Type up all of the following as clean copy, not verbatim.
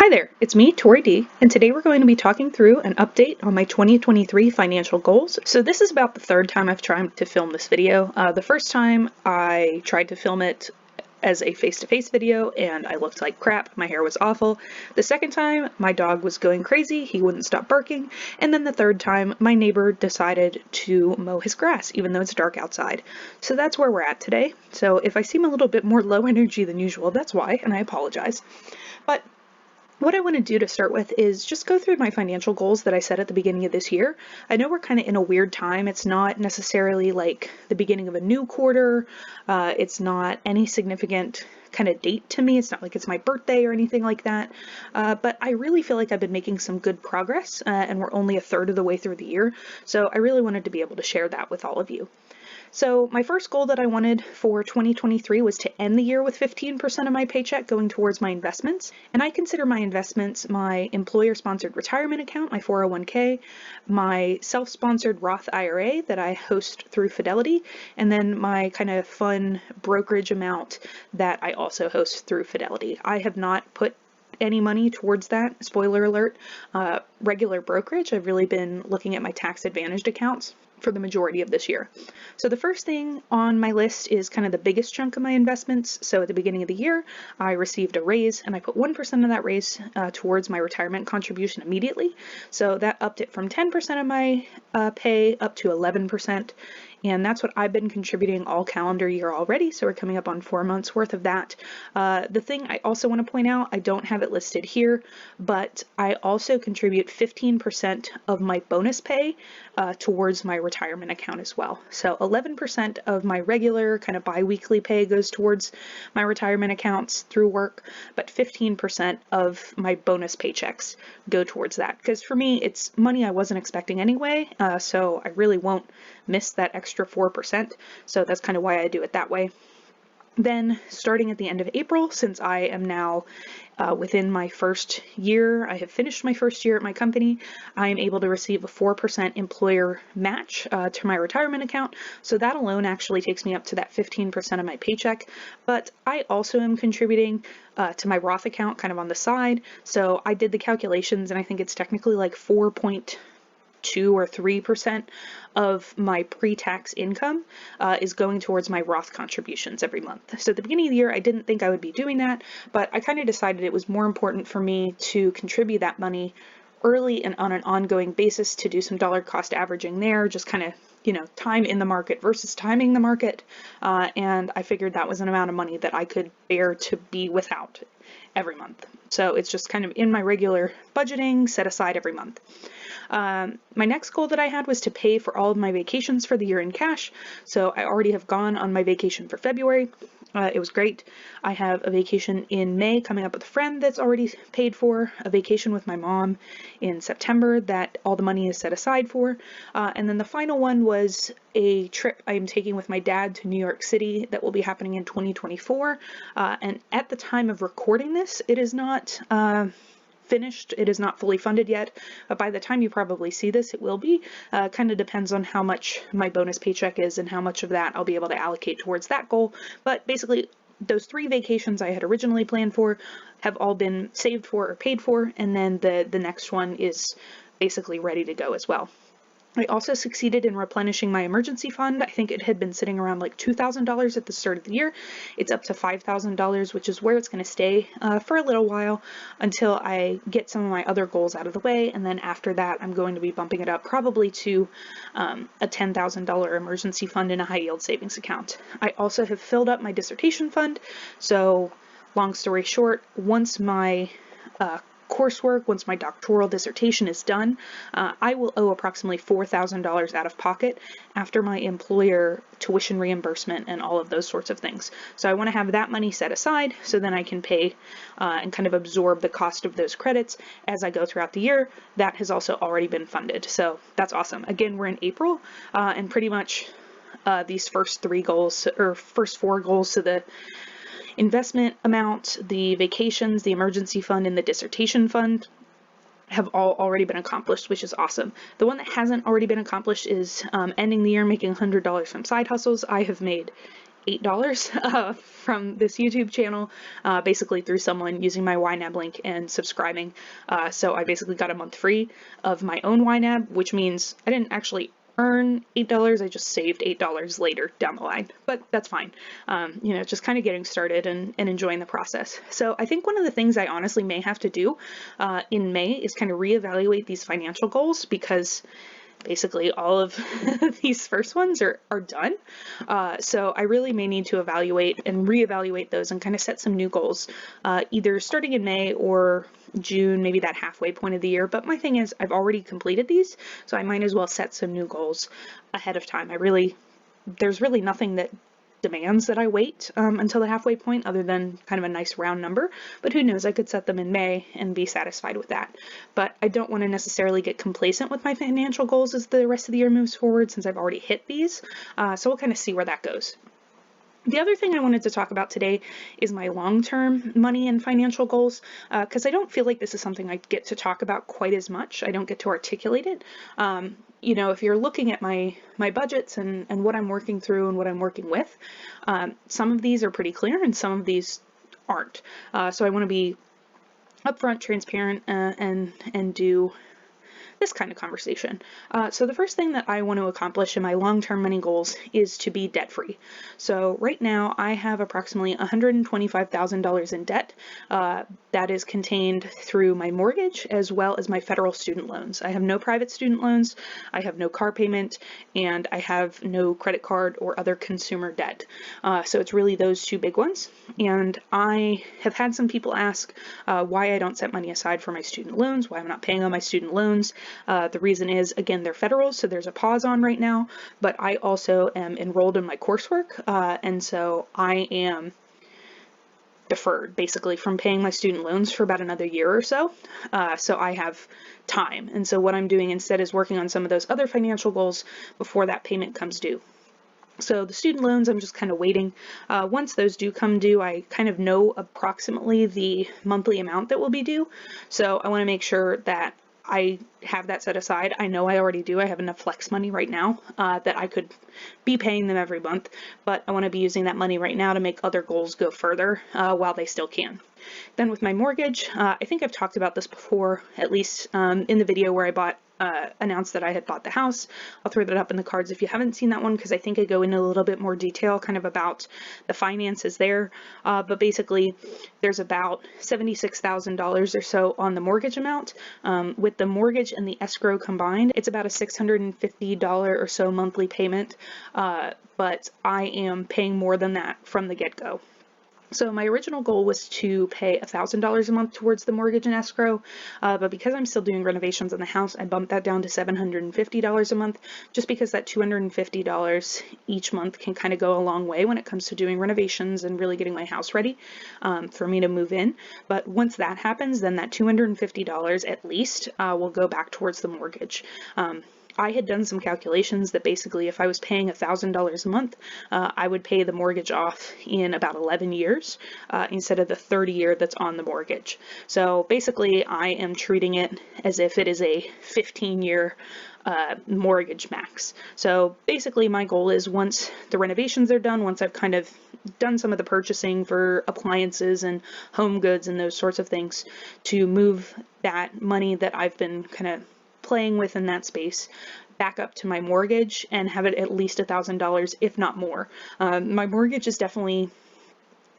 Hi there, it's me, Tori D, and today we're going to be talking through an update on my 2023 financial goals. So this is about the third time I've tried to film this video. The first time I tried to film it as a face-to-face video and I looked like crap, my hair was awful. The second time, my dog was going crazy, he wouldn't stop barking, and then the third time, my neighbor decided to mow his grass, even though it's dark outside. So that's where we're at today. So if I seem a little bit more low energy than usual, that's why, and I apologize. But what I want to do to start with is just go through my financial goals that I set at the beginning of this year. I know we're kind of in a weird time. It's not necessarily like the beginning of a new quarter. It's not any significant kind of date to me. It's not like it's my birthday or anything like that. But I really feel like I've been making some good progress and we're only a third of the way through the year. So I really wanted to be able to share that with all of you. So my first goal that I wanted for 2023 was to end the year with 15% of my paycheck going towards my investments. And I consider my investments my employer-sponsored retirement account, my 401k, my self-sponsored Roth IRA that I host through Fidelity, and then my kind of fun brokerage amount that I also host through Fidelity. I have not put any money towards that. Spoiler alert, regular brokerage. I've really been looking at my tax advantaged accounts for the majority of this year. So the first thing on my list is kind of the biggest chunk of my investments. So at the beginning of the year, I received a raise and I put 1% of that raise towards my retirement contribution immediately. So that upped it from 10% of my pay up to 11%. And that's what I've been contributing all calendar year already. So we're coming up on 4 months worth of that. The thing I also want to point out, I don't have it listed here, but I also contribute 15% of my bonus pay towards my retirement account as well. So 11% of my regular kind of bi-weekly pay goes towards my retirement accounts through work, but 15% of my bonus paychecks go towards that. Because for me, it's money I wasn't expecting anyway, so I really won't miss that extra 4%. So that's kind of why I do it that way. Then starting at the end of April, since I am now within my first year, I have finished my first year at my company, I am able to receive a 4% employer match to my retirement account. So that alone actually takes me up to that 15% of my paycheck. But I also am contributing to my Roth account kind of on the side. So I did the calculations and I think it's technically like 4.2 or 3% of my pre-tax income is going towards my Roth contributions every month. So at the beginning of the year, I didn't think I would be doing that, but I kind of decided it was more important for me to contribute that money early and on an ongoing basis to do some dollar cost averaging there, just kind of, time in the market versus timing the market. And I figured that was an amount of money that I could bear to be without every month. So it's just kind of in my regular budgeting set aside every month. My next goal that I had was to pay for all of my vacations for the year in cash. So I already have gone on my vacation for February. It was great. I have a vacation in May coming up with a friend that's already paid for, a vacation with my mom in September that all the money is set aside for. And then the final one was a trip I am taking with my dad to New York City that will be happening in 2024. And at the time of recording this, it is not finished. It is not fully funded yet, but by the time you probably see this, it will be. Kind of depends on how much my bonus paycheck is and how much of that I'll be able to allocate towards that goal. But basically, those 3 vacations I had originally planned for have all been saved for or paid for, and then the next one is basically ready to go as well. I also succeeded in replenishing my emergency fund. I think it had been sitting around like $2,000 at the start of the year. It's up to $5,000, which is where it's going to stay for a little while until I get some of my other goals out of the way. And then after that, I'm going to be bumping it up probably to a $10,000 emergency fund in a high yield savings account. I also have filled up my dissertation fund. So long story short, once my coursework, once my doctoral dissertation is done, I will owe approximately $4,000 out of pocket after my employer tuition reimbursement and all of those sorts of things. So I want to have that money set aside so then I can pay and kind of absorb the cost of those credits as I go throughout the year. That has also already been funded. So that's awesome. Again, we're in April and pretty much these first 4 goals, so the investment amount, the vacations, the emergency fund, and the dissertation fund have all already been accomplished, which is awesome. The one that hasn't already been accomplished is ending the year making $100 from side hustles. I have made $8 from this YouTube channel, basically through someone using my YNAB link and subscribing. So I basically got a month free of my own YNAB, which means I didn't actually earn $8. I just saved $8 later down the line, but that's fine. Just kind of getting started and enjoying the process. So I think one of the things I honestly may have to do in May is kind of reevaluate these financial goals, because basically all of these first ones are done. So I really may need to evaluate and reevaluate those and kind of set some new goals, either starting in May or June, maybe that halfway point of the year. But my thing is, I've already completed these, so I might as well set some new goals ahead of time. There's really nothing that demands that I wait until the halfway point, other than kind of a nice round number, but who knows, I could set them in May and be satisfied with that. But I don't want to necessarily get complacent with my financial goals as the rest of the year moves forward, since I've already hit these. So we'll kind of see where that goes. The other thing I wanted to talk about today is my long-term money and financial goals, because I don't feel like this is something I get to talk about quite as much. I don't get to articulate it. If you're looking at my budgets and what I'm working through and what I'm working with, some of these are pretty clear and some of these aren't. So I want to be upfront, transparent, and do this kind of conversation. So the first thing that I want to accomplish in my long-term money goals is to be debt-free. So right now I have approximately $125,000 in debt that is contained through my mortgage as well as my federal student loans. I have no private student loans, I have no car payment, and I have no credit card or other consumer debt. So it's really those two big ones. And I have had some people ask why I don't set money aside for my student loans, why I'm not paying on my student loans. The reason is, again, they're federal, so there's a pause on right now, but I also am enrolled in my coursework, and so I am deferred basically from paying my student loans for about another year or so. So I have time. And so what I'm doing instead is working on some of those other financial goals before that payment comes due. So the student loans, I'm just kind of waiting. Once those do come due, I kind of know approximately the monthly amount that will be due. So I want to make sure that I have that set aside. I know I already do. I have enough flex money right now that I could be paying them every month, but I want to be using that money right now to make other goals go further while they still can. Then with my mortgage, I think I've talked about this before, at least in the video where I announced that I had bought the house. I'll throw that up in the cards if you haven't seen that one, because I think I go into a little bit more detail kind of about the finances there. But basically, there's about $76,000 or so on the mortgage amount. With the mortgage and the escrow combined, it's about a $650 or so monthly payment, but I am paying more than that from the get-go. So my original goal was to pay $1,000 a month towards the mortgage and escrow, but because I'm still doing renovations in the house, I bumped that down to $750 a month, just because that $250 each month can kind of go a long way when it comes to doing renovations and really getting my house ready for me to move in. But once that happens, then that $250 at least will go back towards the mortgage. I had done some calculations that basically if I was paying $1,000 a month, I would pay the mortgage off in about 11 years instead of the 30 year that's on the mortgage. So basically I am treating it as if it is a 15-year mortgage max. So basically my goal is, once the renovations are done, once I've kind of done some of the purchasing for appliances and home goods and those sorts of things, to move that money that I've been kind of playing with in that space back up to my mortgage and have it at least $1,000, if not more. My mortgage is definitely,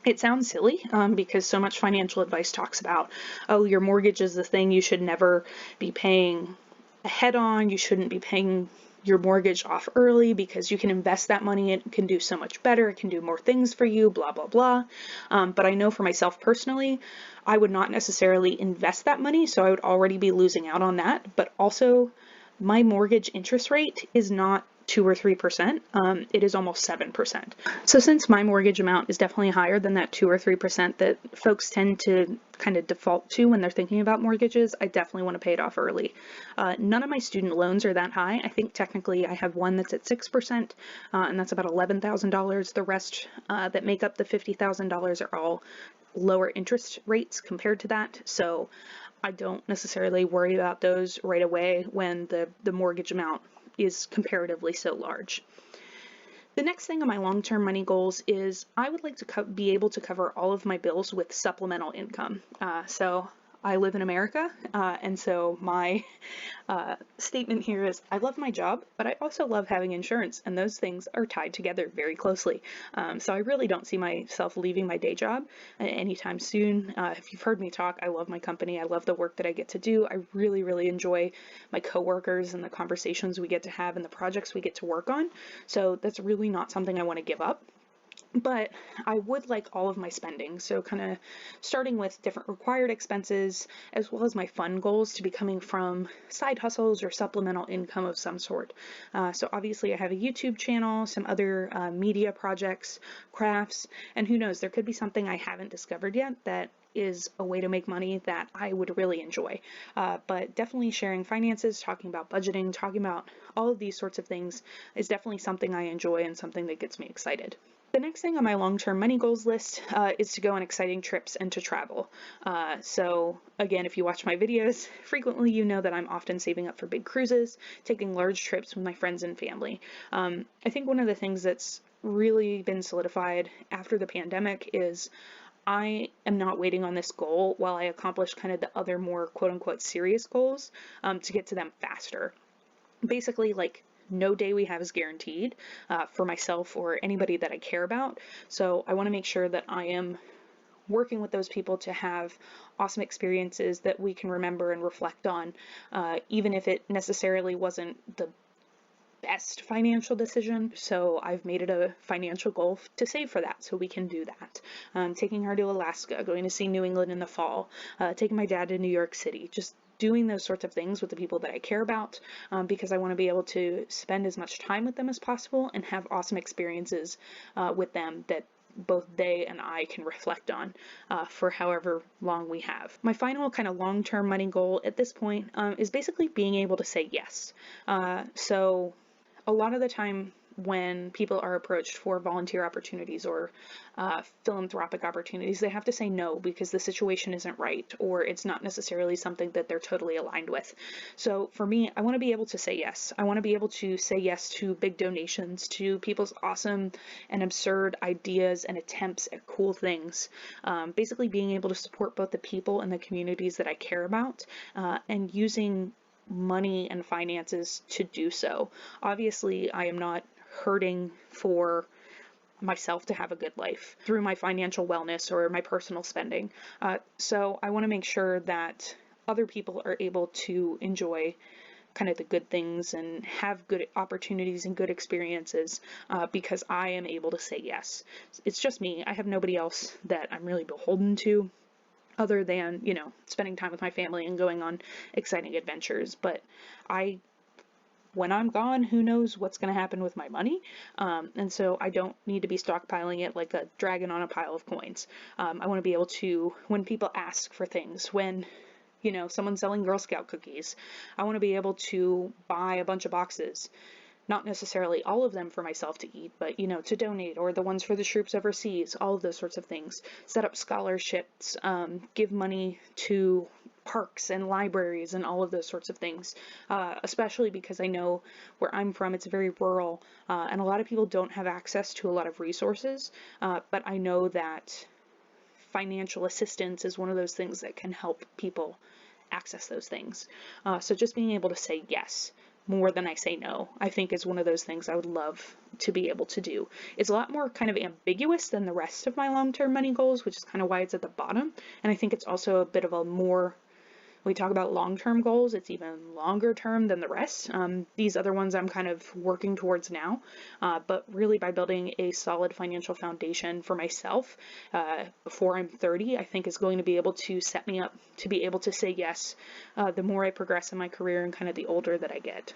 it sounds silly because so much financial advice talks about, oh, your mortgage is the thing you should never be paying ahead on. You shouldn't be paying your mortgage off early because you can invest that money. It can do so much better. It can do more things for you, blah, blah, blah. But I know for myself personally, I would not necessarily invest that money, so I would already be losing out on that. But also, my mortgage interest rate is not 2 or 3%. It is almost 7%. So since my mortgage amount is definitely higher than that 2 or 3% that folks tend to kind of default to when they're thinking about mortgages, I definitely want to pay it off early. None of my student loans are that high. I think technically I have one that's at 6%, and that's about $11,000. The rest that make up the $50,000 are all lower interest rates compared to that. So I don't necessarily worry about those right away when the mortgage amount is comparatively so large. The next thing on my long-term money goals is I would like to be able to cover all of my bills with supplemental income. So I live in America, and so my statement here is I love my job, but I also love having insurance, and those things are tied together very closely. So I really don't see myself leaving my day job anytime soon. If you've heard me talk, I love my company. I love the work that I get to do. I really, really enjoy my coworkers and the conversations we get to have and the projects we get to work on. So that's really not something I want to give up. But I would like all of my spending, so kind of starting with different required expenses as well as my fun goals to be coming from side hustles or supplemental income of some sort. So obviously I have a YouTube channel, some other media projects, crafts, and who knows, there could be something I haven't discovered yet that is a way to make money that I would really enjoy. But definitely sharing finances, talking about budgeting, talking about all of these sorts of things is definitely something I enjoy and something that gets me excited. The next thing on my long-term money goals list is to go on exciting trips and to travel. So again, if you watch my videos frequently, you know that I'm often saving up for big cruises, taking large trips with my friends and family. I think one of the things that's really been solidified after the pandemic is I am not waiting on this goal while I accomplish kind of the other more quote unquote serious goals to get to them faster. Basically, like, no day we have is guaranteed for myself or anybody that I care about. So I want to make sure that I am working with those people to have awesome experiences that we can remember and reflect on, even if it necessarily wasn't the best financial decision. So I've made it a financial goal to save for that so we can do that. Taking her to Alaska, going to see New England in the fall, taking my dad to New York City, just doing those sorts of things with the people that I care about, because I want to be able to spend as much time with them as possible and have awesome experiences with them that both they and I can reflect on for however long we have. My final kind of long-term money goal at this point is basically being able to say yes. So a lot of the time when people are approached for volunteer opportunities or philanthropic opportunities, they have to say no because the situation isn't right or it's not necessarily something that they're totally aligned with. So for me, I want to be able to say yes. I want to be able to say yes to big donations, to people's awesome and absurd ideas and attempts at cool things. Basically being able to support both the people and the communities that I care about, and using money and finances to do so. Obviously, I am not hurting for myself to have a good life through my financial wellness or my personal spending. So I want to make sure that other people are able to enjoy kind of the good things and have good opportunities and good experiences because I am able to say yes. It's just me. I have nobody else that I'm really beholden to, other than, you know, spending time with my family and going on exciting adventures. But when I'm gone, who knows what's going to happen with my money? And so I don't need to be stockpiling it like a dragon on a pile of coins. I want to be able to, when people ask for things, when, you know, someone's selling Girl Scout cookies, I want to be able to buy a bunch of boxes. Not necessarily all of them for myself to eat, but, you know, to donate, or the ones for the troops overseas, all of those sorts of things. Set up scholarships, give money to parks and libraries and all of those sorts of things, especially because I know where I'm from, it's very rural, and a lot of people don't have access to a lot of resources, but I know that financial assistance is one of those things that can help people access those things. So just being able to say yes more than I say no, I think is one of those things I would love to be able to do. It's a lot more kind of ambiguous than the rest of my long-term money goals, which is kind of why it's at the bottom. And I think it's also a bit of a more, when we talk about long-term goals, it's even longer term than the rest. These other ones I'm kind of working towards now, but really by building a solid financial foundation for myself before I'm 30, I think is going to be able to set me up to be able to say yes the more I progress in my career and kind of the older that I get.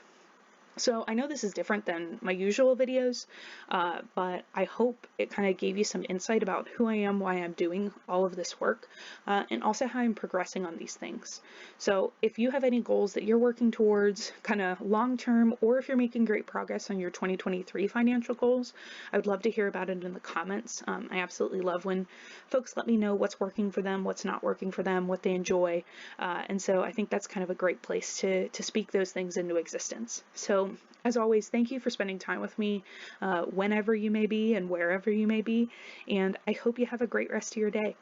So I know this is different than my usual videos, but I hope it kind of gave you some insight about who I am, why I'm doing all of this work, and also how I'm progressing on these things. So if you have any goals that you're working towards kind of long-term, or if you're making great progress on your 2023 financial goals, I would love to hear about it in the comments. I absolutely love when folks let me know what's working for them, what's not working for them, what they enjoy. And so I think that's kind of a great place to speak those things into existence. So As always, thank you for spending time with me whenever you may be and wherever you may be, and I hope you have a great rest of your day.